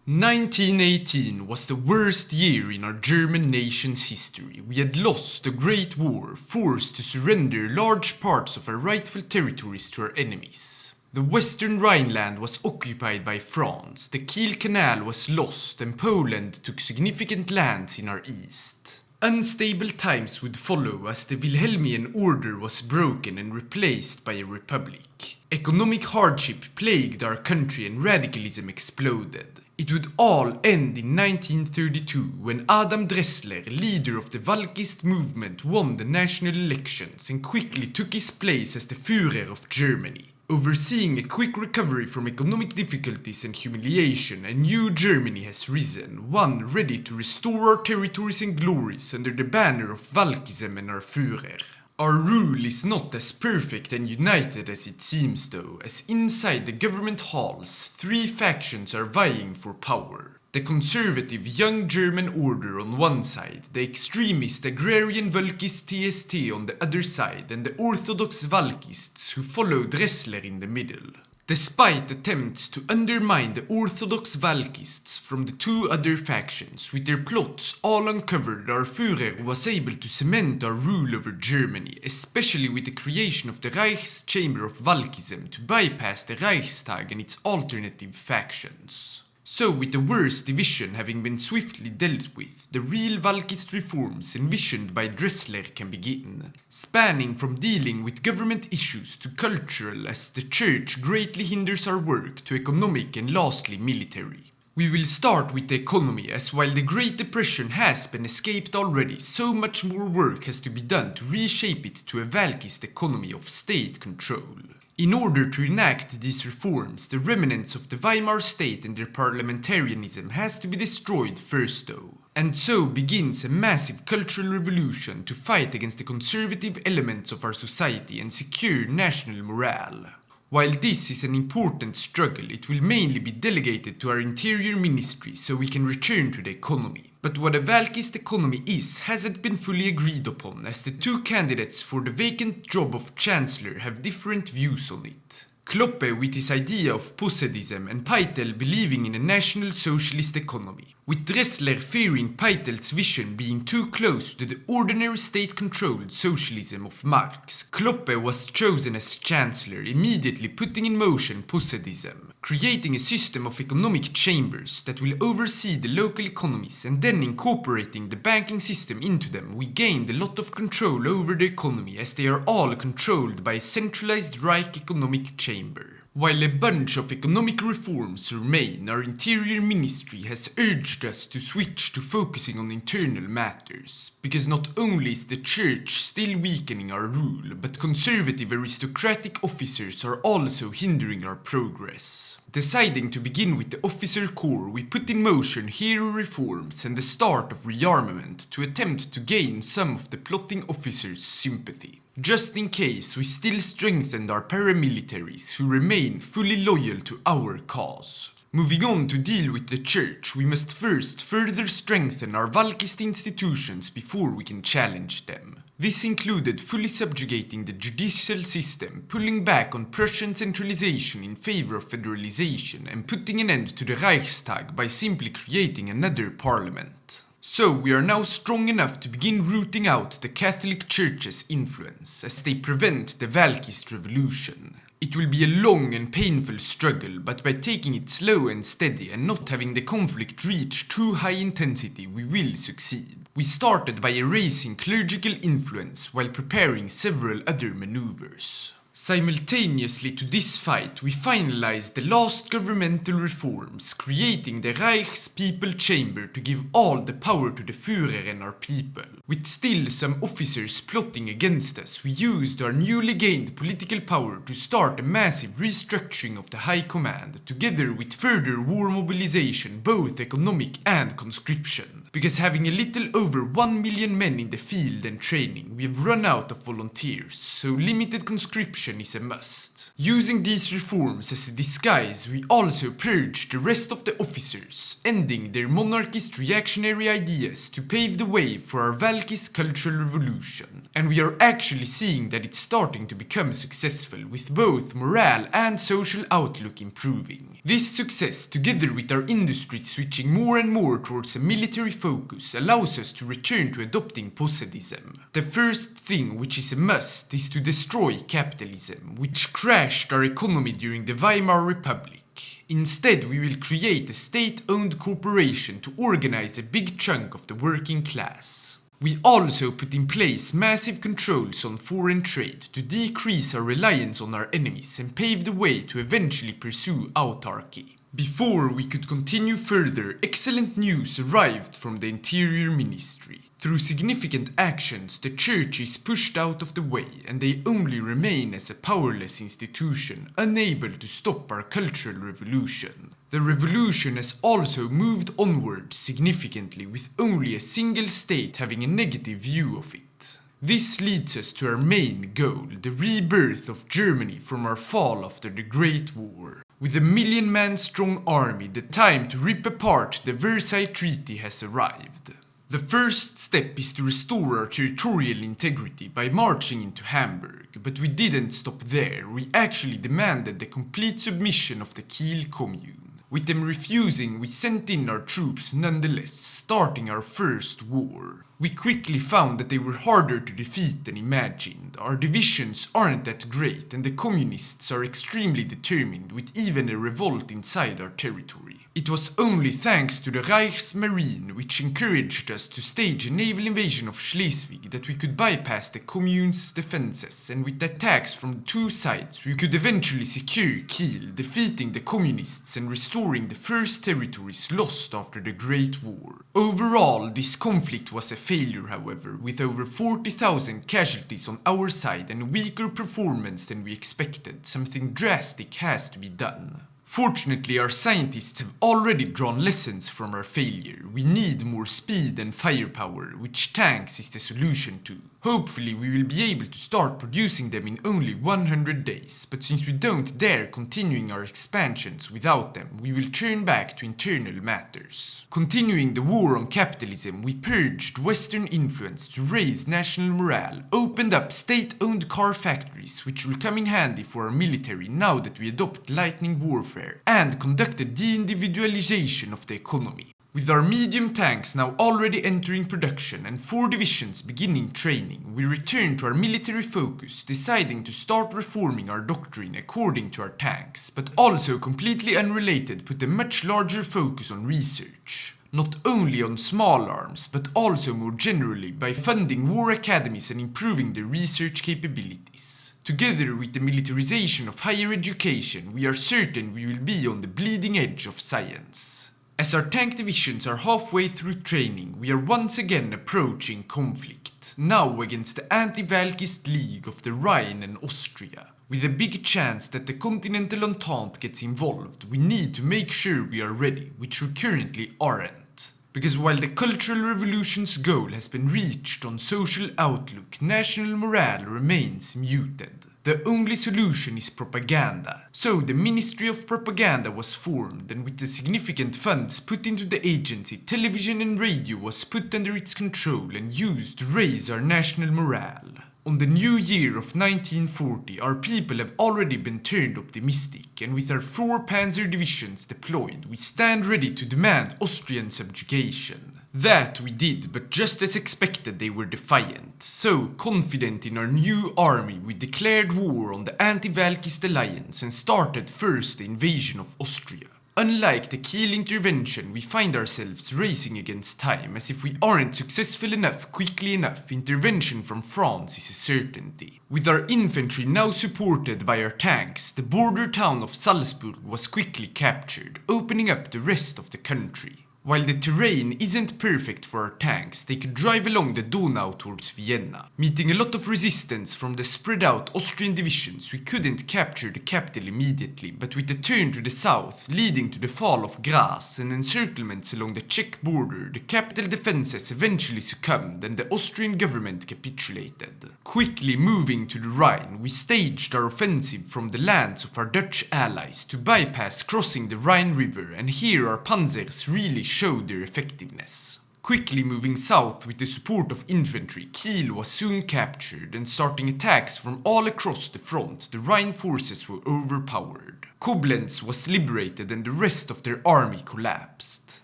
1918 was the worst year in our German nation's history. We had lost the Great War, forced to surrender large parts of our rightful territories to our enemies. The western Rhineland was occupied by France, the Kiel Canal was lost, and Poland took significant lands in our east. Unstable times would follow as the Wilhelmian order was broken and replaced by a republic. Economic hardship plagued our country and radicalism exploded. It would all end in 1932 when Adam Dressler, leader of the Valkist movement, won the national elections and quickly took his place as the Führer of Germany. Overseeing a quick recovery from economic difficulties and humiliation, a new Germany has risen, one ready to restore our territories and glories under the banner of Valkism and our Führer. Our rule is not as perfect and united as it seems though, as inside the government halls, three factions are vying for power. The conservative young German order on one side, the extremist agrarian Valkist TST on the other side, and the orthodox Valkists who follow Dressler in the middle. Despite attempts to undermine the orthodox Valkists from the two other factions, with their plots all uncovered, our Führer was able to cement our rule over Germany, especially with the creation of the Reich's Chamber of Valkism to bypass the Reichstag and its alternative factions. So, with the worst division having been swiftly dealt with, the real Valkist reforms envisioned by Dressler can begin, spanning from dealing with government issues to cultural, as the church greatly hinders our work, to economic and lastly military. We will start with the economy, as while the Great Depression has been escaped already, so much more work has to be done to reshape it to a Valkist economy of state control. In order to enact these reforms, the remnants of the Weimar state and their parliamentarianism has to be destroyed first though. And so begins a massive cultural revolution to fight against the conservative elements of our society and secure national morale. While this is an important struggle, it will mainly be delegated to our interior ministry so we can return to the economy. But what a Valkist economy is hasn't been fully agreed upon, as the two candidates for the vacant job of chancellor have different views on it. Kloppe with his idea of possedism and Peitel believing in a national socialist economy, with Dressler fearing Peitel's vision being too close to the ordinary state-controlled socialism of Marx. Kloppe was chosen as chancellor, immediately putting in motion possedism, creating a system of economic chambers that will oversee the local economies, and then incorporating the banking system into them. We gained a lot of control over the economy, as they are all controlled by a centralized Reich economic chamber. While a bunch of economic reforms remain, our interior ministry has urged us to switch to focusing on internal matters, because not only is the church still weakening our rule, but conservative aristocratic officers are also hindering our progress. Deciding to begin with the officer corps, we put in motion hero reforms and the start of rearmament to attempt to gain some of the plotting officers' sympathy. Just in case, we still strengthened our paramilitaries who remain fully loyal to our cause. Moving on to deal with the church, we must first further strengthen our Valkist institutions before we can challenge them. This included fully subjugating the judicial system, pulling back on Prussian centralization in favor of federalization, and putting an end to the Reichstag by simply creating another parliament. So we are now strong enough to begin rooting out the Catholic Church's influence, as they prevent the Valkist revolution. It will be a long and painful struggle, but by taking it slow and steady and not having the conflict reach too high intensity, we will succeed. We started by erasing clerical influence while preparing several other maneuvers. Simultaneously to this fight, we finalized the last governmental reforms, creating the Reich's People Chamber to give all the power to the Führer and our people. With still some officers plotting against us, we used our newly gained political power to start a massive restructuring of the High Command, together with further war mobilization, both economic and conscription. Because having a little over 1 million men in the field and training, we have run out of volunteers, so limited conscription is a must. Using these reforms as a disguise, we also purged the rest of the officers, ending their monarchist reactionary ideas to pave the way for our Valkist cultural revolution. And we are actually seeing that it's starting to become successful, with both morale and social outlook improving. This success, together with our industry switching more and more towards a military focus, allows us to return to adopting positivism. The first thing, which is a must, is to destroy capitalism, which crashed our economy during the Weimar Republic. Instead, we will create a state-owned corporation to organize a big chunk of the working class. We also put in place massive controls on foreign trade to decrease our reliance on our enemies and pave the way to eventually pursue autarky. Before we could continue further, excellent news arrived from the Interior Ministry. Through significant actions, the church is pushed out of the way, and they only remain as a powerless institution, unable to stop our cultural revolution. The revolution has also moved onward significantly, with only a single state having a negative view of it. This leads us to our main goal, the rebirth of Germany from our fall after the Great War. With a 1,000,000-man strong army, the time to rip apart the Versailles Treaty has arrived. The first step is to restore our territorial integrity by marching into Hamburg, but we didn't stop there. We actually demanded the complete submission of the Kiel Commune. With them refusing, we sent in our troops nonetheless, starting our first war. We quickly found that they were harder to defeat than imagined. Our divisions aren't that great, and the communists are extremely determined, with even a revolt inside our territory. It was only thanks to the Reichsmarine, which encouraged us to stage a naval invasion of Schleswig, that we could bypass the Commune's defenses, and with attacks from the two sides we could eventually secure Kiel, defeating the communists and restoring the first territories lost after the Great War. Overall, this conflict was a failure, however, with over 40,000 casualties on our side and weaker performance than we expected. Something drastic has to be done. Fortunately, our scientists have already drawn lessons from our failure. We need more speed and firepower, which tanks is the solution to. Hopefully we will be able to start producing them in only 100 days, but since we don't dare continuing our expansions without them, we will turn back to internal matters. Continuing the war on capitalism, we purged Western influence to raise national morale, opened up state-owned car factories, which will come in handy for our military now that we adopt lightning warfare, and conducted de-individualization of the economy. With our medium tanks now already entering production and 4 divisions beginning training, we return to our military focus, deciding to start reforming our doctrine according to our tanks, but also completely unrelated put a much larger focus on research. Not only on small arms, but also more generally by funding war academies and improving their research capabilities. Together with the militarization of higher education, we are certain we will be on the bleeding edge of science. As our tank divisions are halfway through training, we are once again approaching conflict, now against the anti-Valkist League of the Rhine and Austria. With a big chance that the Continental Entente gets involved, we need to make sure we are ready, which we currently aren't. Because while the Cultural Revolution's goal has been reached on social outlook, national morale remains muted. The only solution is propaganda. So the Ministry of Propaganda was formed, and with the significant funds put into the agency, television and radio was put under its control and used to raise our national morale. On the new year of 1940, our people have already been turned optimistic, and with our 4 panzer divisions deployed, we stand ready to demand Austrian subjugation. That we did, but just as expected they were defiant. So, confident in our new army, we declared war on the anti-Valkist alliance and started first the invasion of Austria. Unlike the Kiel intervention, we find ourselves racing against time, as if we aren't successful enough quickly enough, intervention from France is a certainty. With our infantry now supported by our tanks, the border town of Salzburg was quickly captured, opening up the rest of the country. While the terrain isn't perfect for our tanks, they could drive along the Donau towards Vienna. Meeting a lot of resistance from the spread out Austrian divisions, we couldn't capture the capital immediately, but with a turn to the south, leading to the fall of Graz and encirclements along the Czech border, the capital defenses eventually succumbed and the Austrian government capitulated. Quickly moving to the Rhine, we staged our offensive from the lands of our Dutch allies to bypass crossing the Rhine River, and here our panzers really showed their effectiveness. Quickly moving south with the support of infantry, Kiel was soon captured, and starting attacks from all across the front, the Rhine forces were overpowered. Koblenz was liberated and the rest of their army collapsed.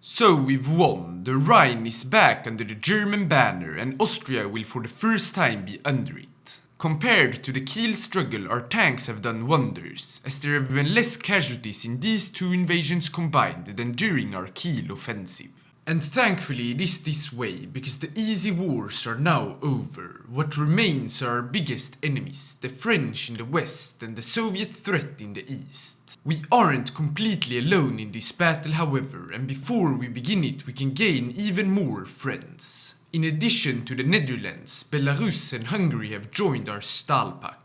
So we've won, the Rhine is back under the German banner and Austria will for the first time be under it. Compared to the Kiel struggle, our tanks have done wonders, as there have been less casualties in these two invasions combined than during our Kiel offensive. And thankfully it is this way, because the easy wars are now over. What remains are our biggest enemies, the French in the west and the Soviet threat in the east. We aren't completely alone in this battle, however, and before we begin it we can gain even more friends. In addition to the Netherlands, Belarus and Hungary have joined our Stahlpakt.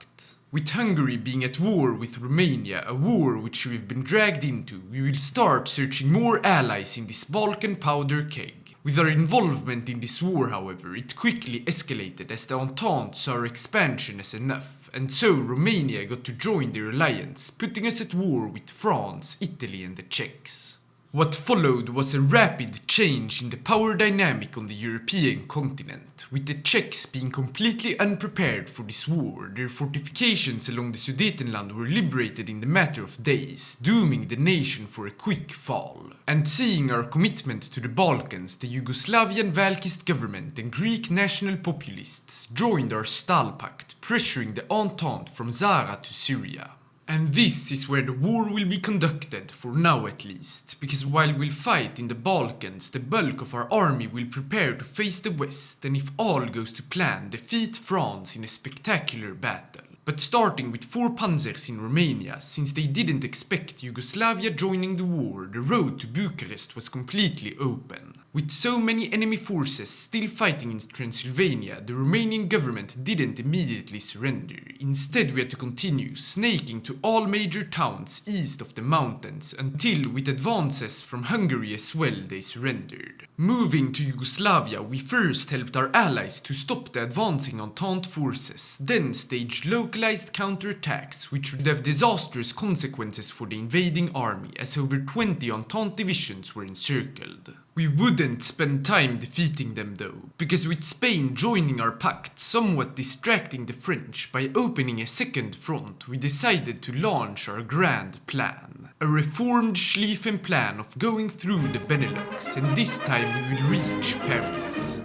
With Hungary being at war with Romania, a war which we've been dragged into, we will start searching more allies in this Balkan powder keg. With our involvement in this war, however, it quickly escalated as the Entente saw our expansion as enough, and so Romania got to join their alliance, putting us at war with France, Italy and the Czechs. What followed was a rapid change in the power dynamic on the European continent, with the Czechs being completely unprepared for this war. Their fortifications along the Sudetenland were liberated in the matter of days, dooming the nation for a quick fall. And seeing our commitment to the Balkans, the Yugoslavian Valkist government and Greek national populists joined our Stahlpakt, pressuring the Entente from Zara to Syria. And this is where the war will be conducted, for now at least, because while we'll fight in the Balkans, the bulk of our army will prepare to face the west and if all goes to plan, defeat France in a spectacular battle. But starting with 4 panzers in Romania, since they didn't expect Yugoslavia joining the war, the road to Bucharest was completely open. With so many enemy forces still fighting in Transylvania, the Romanian government didn't immediately surrender. Instead, we had to continue, snaking to all major towns east of the mountains, until with advances from Hungary as well they surrendered. Moving to Yugoslavia, we first helped our allies to stop the advancing Entente forces, then staged localized counterattacks, which would have disastrous consequences for the invading army, as over 20 Entente divisions were encircled. We wouldn't spend time defeating them though, because with Spain joining our pact, somewhat distracting the French by opening a second front, we decided to launch our grand plan. A reformed Schlieffen plan of going through the Benelux, and this time we will reach Paris.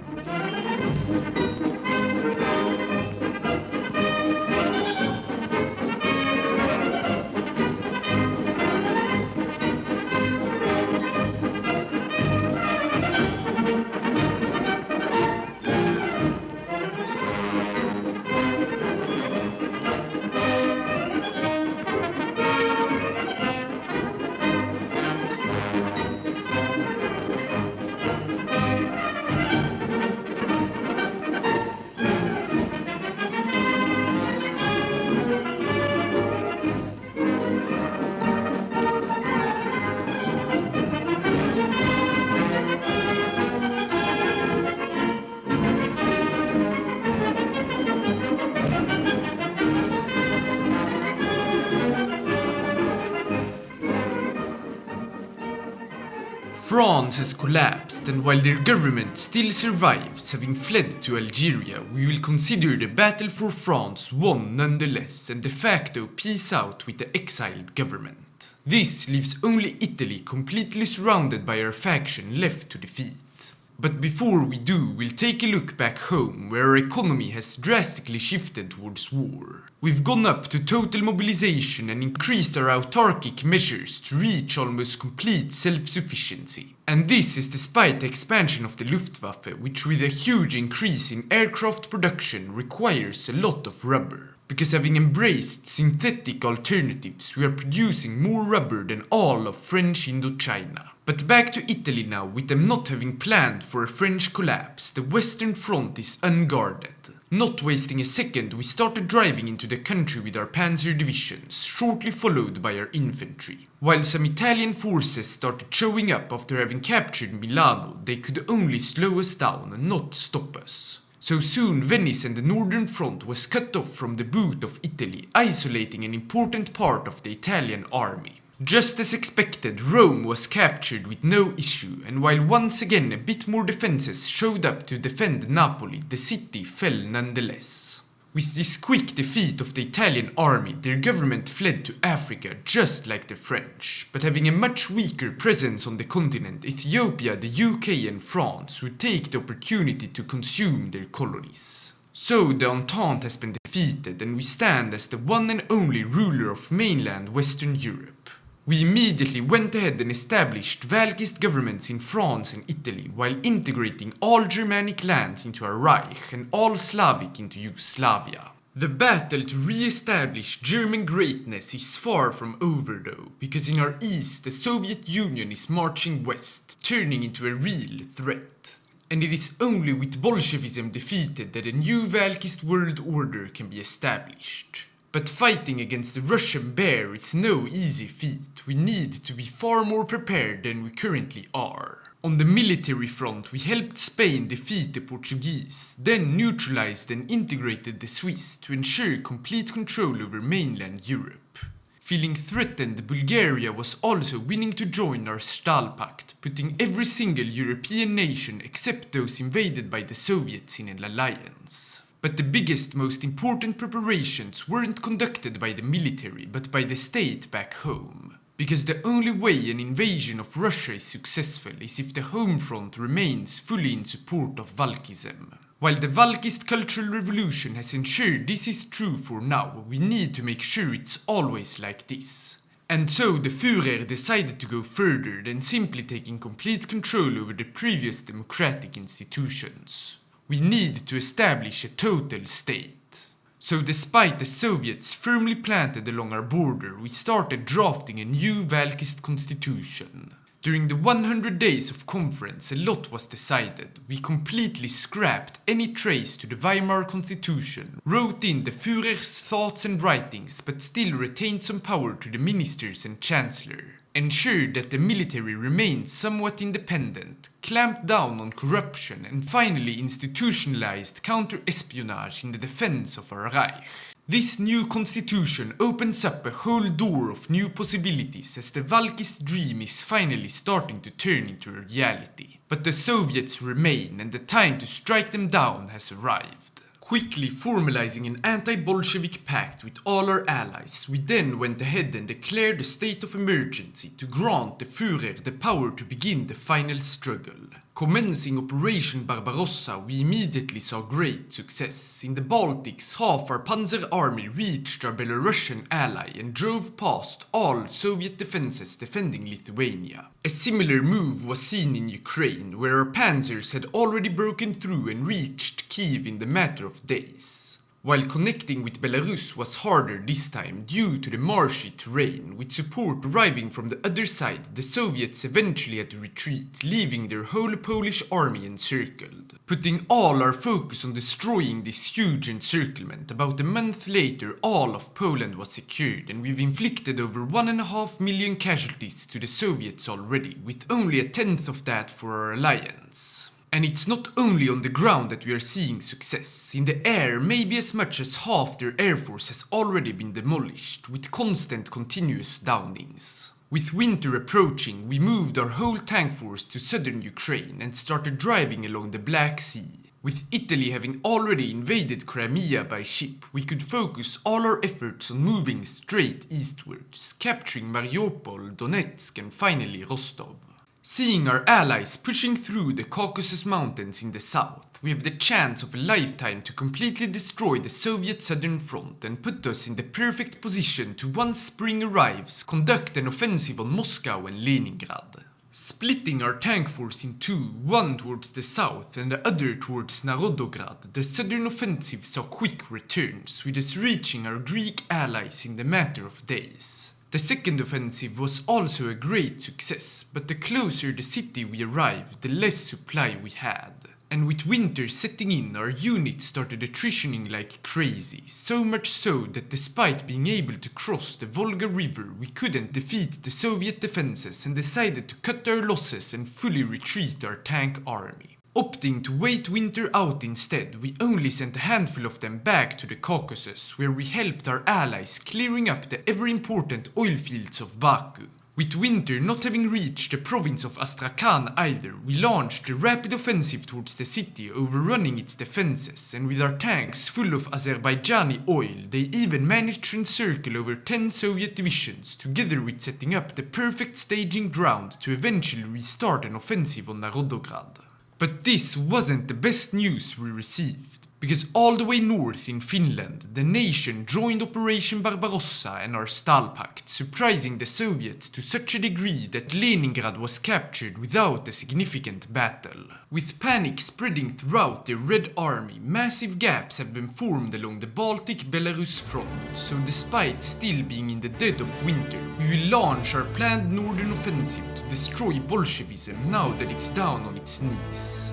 France has collapsed, and while their government still survives, having fled to Algeria, we will consider the battle for France won nonetheless and de facto peace out with the exiled government. This leaves only Italy completely surrounded by our faction left to defeat. But before we do, we'll take a look back home, where our economy has drastically shifted towards war. We've gone up to total mobilization and increased our autarkic measures to reach almost complete self-sufficiency. And this is despite the expansion of the Luftwaffe, which with a huge increase in aircraft production requires a lot of rubber. Because having embraced synthetic alternatives, we are producing more rubber than all of French Indochina. But back to Italy now, with them not having planned for a French collapse, the Western Front is unguarded. Not wasting a second, we started driving into the country with our panzer divisions, shortly followed by our infantry. While some Italian forces started showing up after having captured Milano, they could only slow us down and not stop us. So soon Venice and the Northern Front was cut off from the boot of Italy, isolating an important part of the Italian army. Just as expected, Rome was captured with no issue, and while once again a bit more defenses showed up to defend Napoli, the city fell nonetheless. With this quick defeat of the Italian army, their government fled to Africa just like the French, but having a much weaker presence on the continent, Ethiopia, the UK and France would take the opportunity to consume their colonies. So the Entente has been defeated and we stand as the one and only ruler of mainland Western Europe. We immediately went ahead and established Valkist governments in France and Italy while integrating all Germanic lands into our Reich and all Slavic into Yugoslavia. The battle to re-establish German greatness is far from over though, because in our east the Soviet Union is marching west, turning into a real threat. And it is only with Bolshevism defeated that a new Valkist world order can be established. But fighting against the Russian bear is no easy feat. We need to be far more prepared than we currently are. On the military front, we helped Spain defeat the Portuguese, then neutralized and integrated the Swiss to ensure complete control over mainland Europe. Feeling threatened, Bulgaria was also willing to join our Stahlpact, putting every single European nation except those invaded by the Soviets in an alliance. But the biggest, most important preparations weren't conducted by the military, but by the state back home. Because the only way an invasion of Russia is successful is if the home front remains fully in support of Valkism. While the Valkist cultural revolution has ensured this is true for now, we need to make sure it's always like this. And so the Führer decided to go further than simply taking complete control over the previous democratic institutions. We need to establish a total state. So despite the Soviets firmly planted along our border, we started drafting a new Valkist constitution. During the 100 days of conference, a lot was decided. We completely scrapped any trace to the Weimar Constitution, wrote in the Führer's thoughts and writings, but still retained some power to the ministers and chancellor, ensured that the military remained somewhat independent, clamped down on corruption, and finally institutionalized counter-espionage in the defense of our Reich. This new constitution opens up a whole door of new possibilities as the Valkist dream is finally starting to turn into a reality. But the Soviets remain and the time to strike them down has arrived. Quickly formalizing an anti-Bolshevik pact with all our allies, we then went ahead and declared a state of emergency to grant the Führer the power to begin the final struggle. Commencing Operation Barbarossa, we immediately saw great success. In the Baltics, half our panzer army reached our Belarusian ally and drove past all Soviet defenses defending Lithuania. A similar move was seen in Ukraine, where our panzers had already broken through and reached Kiev in the matter of days. While connecting with Belarus was harder this time due to the marshy terrain, with support arriving from the other side, the Soviets eventually had to retreat, leaving their whole Polish army encircled. Putting all our focus on destroying this huge encirclement, about a month later all of Poland was secured and we've inflicted over 1.5 million casualties to the Soviets already, with only a tenth of that for our alliance. And it's not only on the ground that we are seeing success. In the air, maybe as much as half their air force has already been demolished, with constant continuous downings. With winter approaching, we moved our whole tank force to southern Ukraine and started driving along the Black Sea. With Italy having already invaded Crimea by ship, we could focus all our efforts on moving straight eastwards, capturing Mariupol, Donetsk and finally Rostov. Seeing our allies pushing through the Caucasus Mountains in the south, we have the chance of a lifetime to completely destroy the Soviet southern front and put us in the perfect position to, once spring arrives, conduct an offensive on Moscow and Leningrad. Splitting our tank force in two, one towards the south and the other towards Narodograd, the southern offensive saw quick returns, with us reaching our Greek allies in the matter of days. The second offensive was also a great success, but the closer the city we arrived, the less supply we had. And with winter setting in, our units started attritioning like crazy, so much so that despite being able to cross the Volga River, we couldn't defeat the Soviet defenses and decided to cut our losses and fully retreat our tank army. Opting to wait winter out instead, we only sent a handful of them back to the Caucasus, where we helped our allies clearing up the ever-important oil fields of Baku. With winter not having reached the province of Astrakhan either, we launched a rapid offensive towards the city, overrunning its defenses, and with our tanks full of Azerbaijani oil, they even managed to encircle over 10 Soviet divisions, together with setting up the perfect staging ground to eventually restart an offensive on Narodograd. But this wasn't the best news we received, because all the way north in Finland, the nation joined Operation Barbarossa and our Stahlpakt, surprising the Soviets to such a degree that Leningrad was captured without a significant battle. With panic spreading throughout the Red Army, massive gaps have been formed along the Baltic-Belarus front, so despite still being in the dead of winter, we will launch our planned northern offensive to destroy Bolshevism now that it's down on its knees.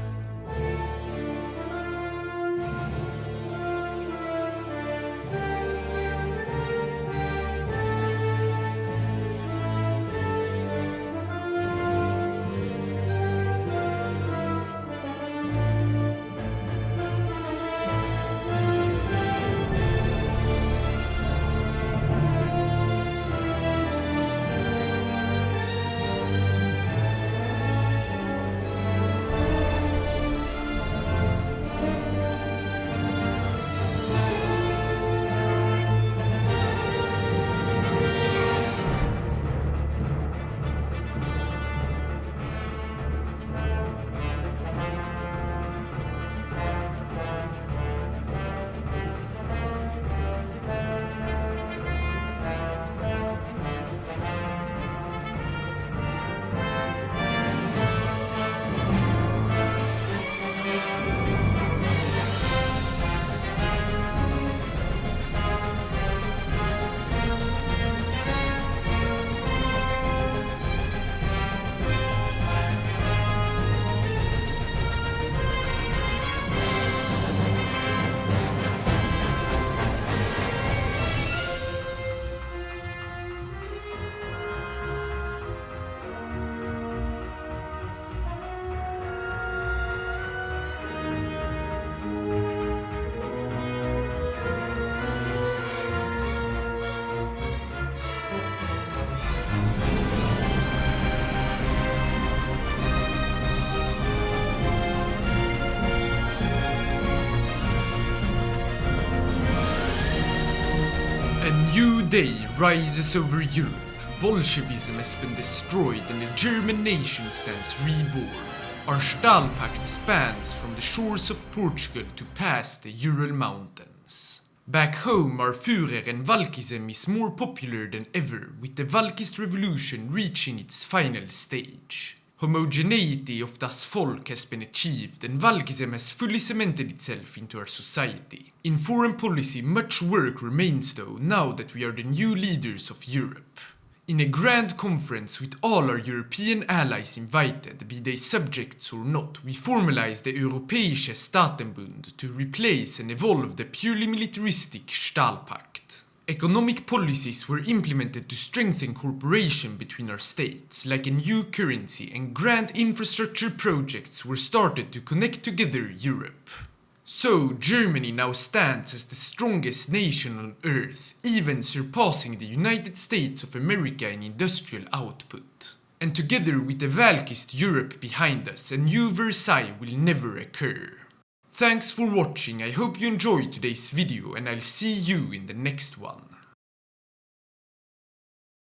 A new day rises over Europe. Bolshevism has been destroyed and the German nation stands reborn. Our Stahlpakt spans from the shores of Portugal to past the Ural Mountains. Back home, our Führer and Valkism is more popular than ever, with the Valkist revolution reaching its final stage. Homogeneity of das Volk has been achieved and Valkism has fully cemented itself into our society. In foreign policy, much work remains though, now that we are the new leaders of Europe. In a grand conference with all our European allies invited, be they subjects or not, we formalized the Europäische Staatenbund to replace and evolve the purely militaristic Stahlpakt. Economic policies were implemented to strengthen cooperation between our states, like a new currency, and grand infrastructure projects were started to connect together Europe. So, Germany now stands as the strongest nation on earth, even surpassing the United States of America in industrial output. And together with the Valkist Europe behind us, a new Versailles will never occur. Thanks for watching, I hope you enjoyed today's video and I'll see you in the next one.